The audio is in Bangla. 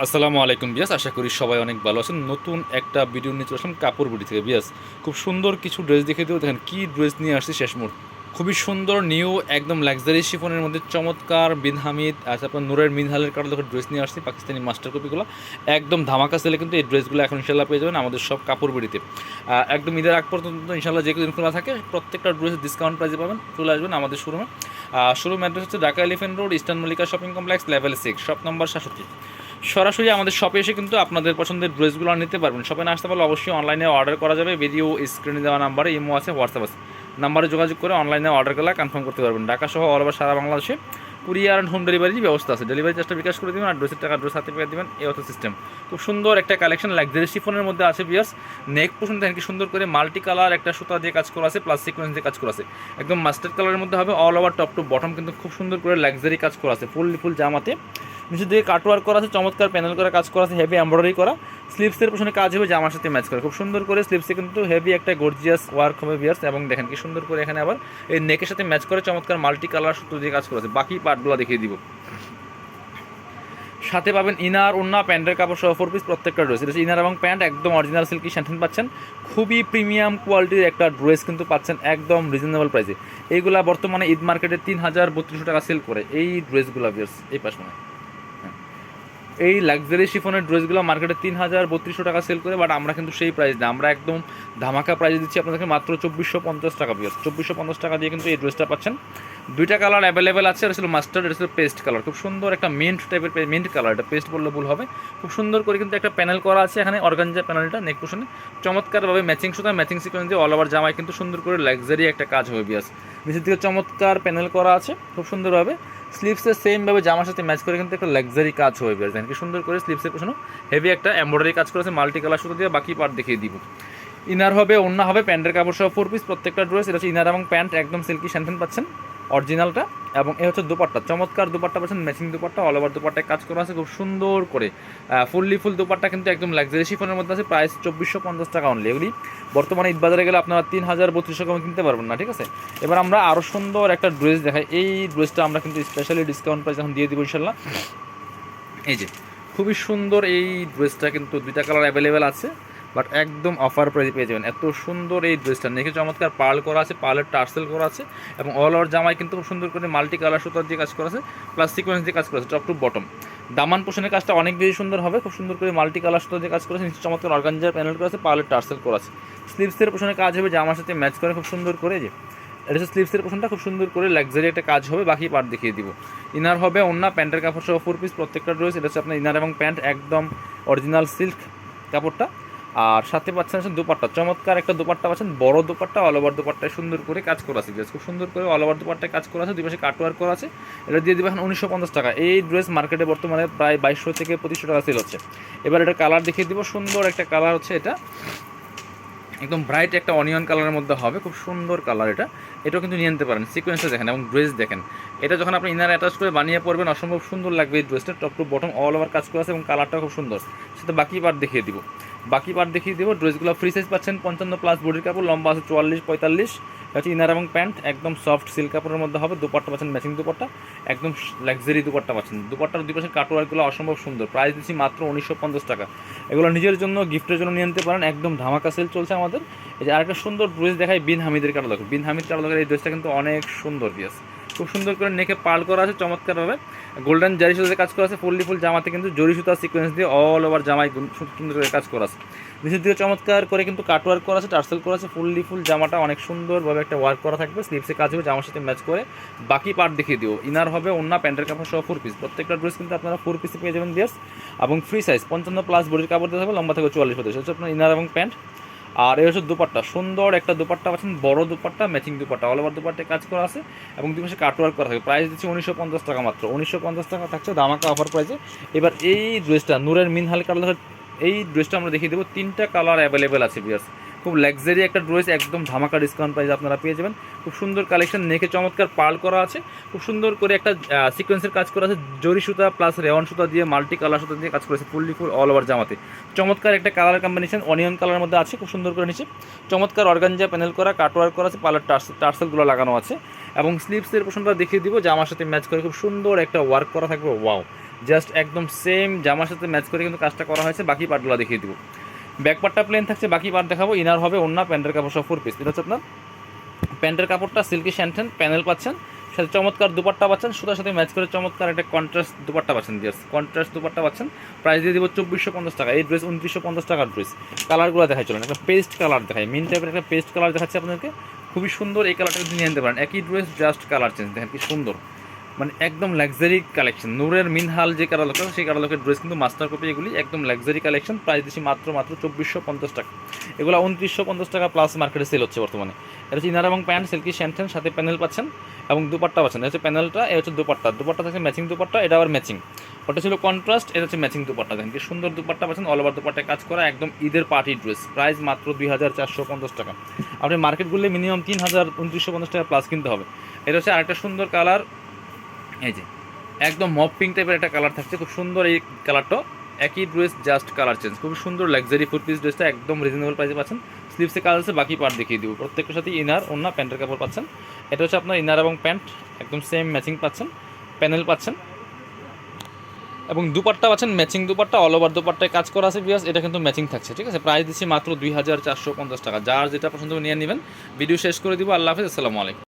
আসসালামু আলাইকুম বিয়াস, আশা করি সবাই অনেক ভালো আছেন। নতুন একটা ভিডিও নিয়ে চলে আসলাম কাপড় বুটি থেকে বিয়াস। খুব সুন্দর কিছু ড্রেস দেখে দেবো, দেখেন কী ড্রেস নিয়ে আসছি শেষ মুহূর্তে। খুবই সুন্দর নিউ একদম লাক্সারি শিফনের মধ্যে চমৎকার বিন হামিদ তারপর নূরের মিনহালের কারণে দেখো ড্রেস নিয়ে আসছি পাকিস্তানি মাস্টার কপিগুলো। একদম ধামাকা সেলে কিন্তু এই ড্রেসগুলো এখন ইনশাল্লাহ পেয়ে যাবেন আমাদের সব কাপড় বুটিতে। একদম ঈদের আগ পর্যন্ত ইনশাল্লাহ যে দিন খোলা থাকে প্রত্যেকটা ড্রেস ডিসকাউন্ট প্রাইসে পাবেন। চলে আসবেন আমাদের শোরুমে। শোরুম অ্যাড্রেস হচ্ছে Dhaka elephant road, eastern Mallika shopping complex, level 6, shop number 67। সরাসরি আমাদের শপে এসে কিন্তু আপনাদের পছন্দের ড্রেসগুলো নিতে পারবেন। শপে না আসতে পারলে অবশ্যই অনলাইনে অর্ডার করা যাবে। ভিডিও স্ক্রিনে দেওয়া নাম্বারে ইমো আছে, হোয়াটসঅ্যাপ আছে, নাম্বারে যোগাযোগ করে অনলাইনে অর্ডার করলে কনফার্ম করতে পারবেন। ঢাকা সহ অল ওভার সারা বাংলাদেশে কুরিয়ার অ্যান্ড হোম ডেলিভারির ব্যবস্থা আছে। ডেলিভারি চার্জটা বিকাশ করে দেবেন আর ড্রেসের টাকা ড্রেস হাতে পেয়ে দেবেন, এই হতো সিস্টেম। খুব সুন্দর একটা কালেকশন লাক্সারি শিফনের মধ্যে আছে বিয়ার্স। নেক পোর্শন দেখেন কি সুন্দর করে মাল্টি কালার একটা সুতা দিয়ে কাজ করা আছে, প্লাস সিকোয়েন্স দিয়ে কাজ করা আছে। একদম মাস্টার্ড কালারের মধ্যে হবে, all over top to bottom কিন্তু খুব সুন্দর করে লাক্সারি কাজ করা আছে। ফুল জামাতে নিচের দিকে কাটওয়ার্ক করা আছে, চমৎকার প্যানেল করা কাজ করা আছে, হেভি এমব্রয়ডারি করা। স্লিভসের পেছনে কাজ হবে জামার সাথে ম্যাচ করে খুব সুন্দর করে। স্লিভসে কিন্তু হেভি একটা গর্জিয়াস ওয়ার্ক হবে বিয়ার্স। এবং দেখেন কি সুন্দর করে এখানে আবার এই নেকের সাথে ম্যাচ করে চমৎকার মাল্টি কালার সুতো দিয়ে কাজ করা আছে। বাকি পার্টগুলো দেখিয়ে দিব। সাথে পাবেন ইনার, ওড়না, প্যান্টের কাপড় সহ 4 পিস প্রত্যেকটা ড্রেস। এটা ইনার এবং প্যান্ট একদম অরিজিনাল সিল্কি স্যান্টেন পাচ্ছেন। খুবই প্রিমিয়াম কোয়ালিটির একটা ড্রেস কিন্তু পাচ্ছেন একদম রিজনেবল প্রাইসে। এইগুলা বর্তমানে ঈদ মার্কেটে 3,3200 টাকা সেল করে এই ড্রেসগুলো বিয়ার্স। এই পাশ মানে এই লাক্সারি শিফনের ড্রেসগুলো মার্কেটে 3,3200 টাকা সেল করে, বাট আমরা কিন্তু সেই প্রাইস না, আমরা একদম ধামাকা প্রাইস দিচ্ছি আপনাদেরকে মাত্র 2450 টাকা বিয়ার্স। 2450 টাকা দিয়ে কিন্তু এই ড্রেসটা পাচ্ছেন। দুইটা কালার অ্যাভেলেবেল আছে, এটা ছিল মাস্টার্ড, এটা ছিল পেস্ট কালার। খুব সুন্দর একটা মিন্ট টাইপের মিন্ট কালার, এটা পেস্ট বললে ভুল হবে। খুব সুন্দর করে কিন্তু একটা প্যানেল করা আছে এখানে, অর্গানজা প্যানেলটা নেক পোর্শনে চমৎকারভাবে ম্যাচিং সুতা ম্যাচিং সিকোয়েন্স দিয়ে অল ওভার জামায় কিন্তু সুন্দর করে লাক্সারি একটা কাজ হবে বিয়ার্স। নিচের দিকে চমৎকার প্যানেল করা আছে খুব সুন্দরভাবে। স্লিভসের সেমভাবে জামার সাথে ম্যাচ করে কিন্তু একটা লাক্সারি কাজ হবে বিয়ার্স। দেখেন কি সুন্দর করে স্লিভসের পেছনে হেভি একটা এমব্রয়ডারি কাজ করেছে মাল্টি কালার সুতো দিয়ে। বাকি পার্ট দেখিয়ে দিব। ইনার হবে, ওড়না হবে, প্যান্টের কাপড় সহ 4 পিস প্রত্যেকটা ড্রেস। এটা হচ্ছে ইনার এবং প্যান্ট একদম সিল্কি স্যান্টেন পাচ্ছেন অরিজিনালটা। এবং এ হচ্ছে দুপাট্টা, চমৎকার দুপাট্টা পাচ্ছেন, ম্যাচিং দুপাট্টা, অল ওভার দুপাট্টায় কাজ করা আছে খুব সুন্দর করে। ফুল দুপাট্টা কিন্তু একদম লাক্সারি শিফনের মধ্যে আছে। প্রাইস 2450 টাকা অনলি। এগুলি বর্তমানে ঈদ বাজারে গেলে আপনারা 3,3200 টাকা কিনতে পারবেন না, ঠিক আছে। এবার আমরা আরও সুন্দর একটা ড্রেস দেখাই। এই ড্রেসটা আমরা কিন্তু স্পেশালি ডিসকাউন্ট প্রাইস এখন দিয়ে দিব ইনশাল্লাহ। এই যে খুবই সুন্দর এই ড্রেসটা কিন্তু দুইটা কালার অ্যাভেলেবেল আছে, বাট একদম অফার প্রাইসে পেয়ে যাবেন। এত সুন্দর এই ড্রেসটা দেখে চমৎকার পার্ল করা আছে, পার্লের টার্সেল করা আছে। এবং অল ওভার জামায় কিন্তু খুব সুন্দর করে মাল্টি কালার সুতার দিয়ে কাজ করা আছে, প্লাস সিকোয়েন্স দিয়ে কাজ করা আছে টপ টু বটম। দামান পোষণের কাজটা অনেক বেশি সুন্দর হবে, খুব সুন্দর করে মাল্টি কালার সুতার দিয়ে কাজ করেছে। নিচে চমৎকার অর্গানজার প্যানেল করা আছে, পার্লের টার্সেল করা আছে। স্লিভসের পোষণের কাজ হবে জামার সাথে ম্যাচ করে খুব সুন্দর করে। যে এটা হচ্ছে স্লিভসের পোর্শনটা, খুব সুন্দর করে লাক্সারি একটা কাজ হবে। বাকি পার্ট দেখিয়ে দিব। ইনার হবে, ওড়না, প্যান্টের কাপড় সহ 4 পিস প্রত্যেকটা ড্রেস। এটা হচ্ছে আপনার ইনার এবং প্যান্ট একদম অরিজিনাল সিল্ক কাপড়টা। আর সাথে পাচ্ছেন হচ্ছে দুপাট্টা, চমৎকার একটা দুপাট্টা পাচ্ছেন, বড় দুপাট্টা, অল ওভার দুপাট্টায় সুন্দর করে কাজ করা আছে। খুব সুন্দর করে অল ওভার দুপাট্টায় কাজ করা আছে, দুই পাশে কাটওয়ার্ক করা আছে। এটা দিয়ে দেবে এখন 1950 টাকা। এই ড্রেস মার্কেটে বর্তমানে প্রায় 2200 থেকে 2500 টাকা সেল হচ্ছে। এবার এটা কালার দেখিয়ে দিব। সুন্দর একটা কালার হচ্ছে এটা, একদম ব্রাইট একটা অনিয়ন কালারের মধ্যে হবে, খুব সুন্দর কালার। এটাও কিন্তু নিয়ে নিতে পারেন। সিকোয়েন্সটা দেখেন এবং ড্রেস দেখেন। এটা যখন আপনি ইনার অ্যাটাচ করে বানিয়ে পড়বেন অসম্ভব সুন্দর লাগবে এই ড্রেসটা। Top to bottom all over কাজ করা আছে এবং কালারটা খুব সুন্দর। সেটা বাকি পার্ট দেখিয়ে দিব। ড্রেসগুলো ফ্রি সাইজ পাচ্ছেন 55+ বডির কাপড়, লম্বা আছে 44-45। হচ্ছে ইনার এবং প্যান্ট একদম সফট সিল্ক কাপড়ের মধ্যে হবে। দুপাট্টা পাচ্ছেন ম্যাচিং দুপাট্টা, একদম লাক্সারি দুপাট্টা পাচ্ছেন। দুপাট্টার দুই পাশে কাটওয়ার্কগুলো অসম্ভব সুন্দর। প্রাইস দিচ্ছি মাত্র 1950 টাকা। এগুলো নিজের জন্য গিফটের জন্য নিয়ে নিতে পারেন, একদম ধামাকা সেল চলছে আমাদের। এই যে আরেকটা সুন্দর ড্রেস দেখায় বিন হামিদের ক্যাটালগ। বিন হামিদ ক্যাটালগের এই ড্রেসটা কিন্তু অনেক সুন্দর পিস। খুব সুন্দর করে নেকে পার্ল করা আছে চমৎকারভাবে, গোল্ডেন জারি সুতাতে কাজ করা আছে। ফুল জামাতে কিন্তু জরি সুতা সিকোয়েন্স দিয়ে অল ওভার জামায় সুন্দর করে কাজ করা আছে। নিচের দিকে চমৎকার করে কিন্তু কাটওয়ার্ক করা আছে, টার্সেল করা আছে। ফুল জামাটা অনেক সুন্দরভাবে একটা ওয়ার্ক করা থাকবে, স্লিভসে কাজ হবে জামার সাথে ম্যাচ করে। বাকি পার্ট দেখিয়ে দিও। ইনার হবে, ওড়না, প্যান্টের কাপড় সহ 4 পিস প্রত্যেকটা ড্রেস কিন্তু আপনারা 4 পিসে পেয়ে যাবেন বিয়ার্স। এবং ফ্রি সাইজ 55+ বডির কাপড় দিতে হবে, লম্বা থেকে 44-45 হচ্ছে আপনার ইনার এবং প্যান্ট। আর এই হচ্ছে দুপাট্টা, সুন্দর একটা দুপাট্টা পাচ্ছেন, বড় dupatta, matching dupatta, all over দুপাট্টায় কাজ করা আছে এবং দুই পাশে কাটওয়ার্ক করা থাকে। প্রাইস দিচ্ছি 1950 টাকা মাত্র। 1950 টাকা থাকছে ধামাকা অফার প্রাইসে। এবার এই ড্রেসটা নূরের মিনহাল কালার, এই ড্রেসটা আমরা দেখিয়ে দেবো। 3টা কালার অ্যাভেলেবেল আছে বিয়ার্স। খুব লাক্সারি একটা ড্রেস, একদম ধামাকা ডিসকাউন্ট প্রাইস আপনারা পেয়ে যাবেন। খুব সুন্দর কালেকশন, নেকে চমৎকার পার্ল করা আছে, খুব সুন্দর করে একটা সিকোয়েন্সের কাজ করা আছে। জরি সুতা প্লাস রেওয়ান সুতা দিয়ে মাল্টি কালার সুতা দিয়ে কাজ করেছে ফুল অল ওভার জামাতে। চমৎকার একটা কালার কম্বিনেশন অনিয়ন কালারের মধ্যে আছে, খুব সুন্দর করে নিচে চমৎকার অর্গানজা প্যানেল করা, কাটওয়ার্ক করা আছে, পার্লার টার্সেলগুলো লাগানো আছে। এবং স্লিভসের পোর্শনটা দেখিয়ে দিব, জামার সাথে ম্যাচ করে খুব সুন্দর একটা ওয়ার্ক করা থাকবে। ওয়াও, জাস্ট একদম সেম জামার সাথে ম্যাচ করে কিন্তু কাজটা করা হয়েছে। বাকি পার্টগুলো দেখিয়ে দিব। ব্যাক পার্টটা প্লেন থাকছে, বাকি পার্ট দেখাবো। ইনার হবে ওন্না, প্যান্টের কাপড় সহ 4 পিস। এটা হচ্ছে আপনার প্যান্টের কাপড়টা সিল্কি শ্যান্টেন প্যানেল পাচ্ছেন, সাথে চমৎকার দুপাট্টা পাচ্ছেন, সুতার সাথে ম্যাচ করে চমৎকার একটা কন্ট্রাস্ট দুপাট্টা পাচ্ছেন। জাস্ট কন্ট্রাস্ট দুপাট্টা পাচ্ছেন। প্রাইস দিয়ে দিব 2450 টাকা। এই ড্রেস 2950 টাকার ড্রেস। কালারগুলো দেখাই চলেন, একটা পেস্ট কালার দেখাই, মিন টাইপের একটা পেস্ট কালার দেখাচ্ছে আপনাদেরকে, খুবই সুন্দর। এই কালারটা কিন্তু নিয়ে নিতে পারেন। একই ড্রেস জাস্ট কালার চেঞ্জ, দেখেন কি সুন্দর, মানে একদম লাক্সারি কালেকশন। নূরের মিনহাল যে কালার সেই কালার ড্রেস কিন্তু মাস্টার কপি, এগুলি একদম লাক্সারি কালেকশন। প্রাইস দিচ্ছি মাত্র 2450 টাকা। এগুলো 2950 টাকা প্লাস মার্কেটে সেল হচ্ছে বর্তমানে। এটা হচ্ছে ইনার এবং প্যান্ট সিল্কি শ্যান্টেন, সাথে প্যানেল পাচ্ছেন এবং দুপাট্টা পাচ্ছেন। এটা হচ্ছে প্যানেলটা, এটা হচ্ছে দুপাট্টা। দুপাট্টা থাকছে ম্যাচিং দুপাট্টা, এটা আবার ম্যাচিং। ওটা ছিল কন্ট্রাস্ট, এটা হচ্ছে ম্যাচিং দুপাট্টা। দেখেন কি সুন্দর দুপাট্টা পাচ্ছেন, অল ওভার দুপাট্টায় কাজ করা, একদম ঈদের পার্টি ড্রেস। প্রাইস মাত্র 2450 টাকা। আপনি মার্কেটগুলো মিনিমাম 2950 টাকা প্লাস কিনতে হবে। এটা হচ্ছে আরেকটা সুন্দর কালার, এই যে একদম মপ পিঙ্ক টাইপের একটা কালার থাকছে, খুব সুন্দর এই কালারটা। একই ড্রেস জাস্ট কালার চেঞ্জ, খুব সুন্দর লাক্সারি 4 পিস ড্রেসটা একদম রিজনেবল প্রাইসে পাচ্ছেন। স্লিভসে কাজ আছে, বাকি পার্ট দেখিয়ে দিব। প্রত্যেকটার সাথে ইনার ওন্না প্যান্টের কাপড় পাচ্ছেন। এটা হচ্ছে আপনার ইনার এবং প্যান্ট একদম সেম ম্যাচিং পাচ্ছেন, প্যানেল পাচ্ছেন এবং দুপাট্টা পাচ্ছেন ম্যাচিং দুপাট্টা, অল ওভার দুপাট্টায় কাজ করা আছে বিকজ এটা কিন্তু ম্যাচিং থাকছে। ঠিক আছে, প্রাইস দিচ্ছি মাত্র 2450 টাকা। যার যেটা পছন্দ নিয়ে নেবেন। ভিডিও শেষ করে দিব। আল্লাহ হাফেজ, আসসালামু আলাইকুম।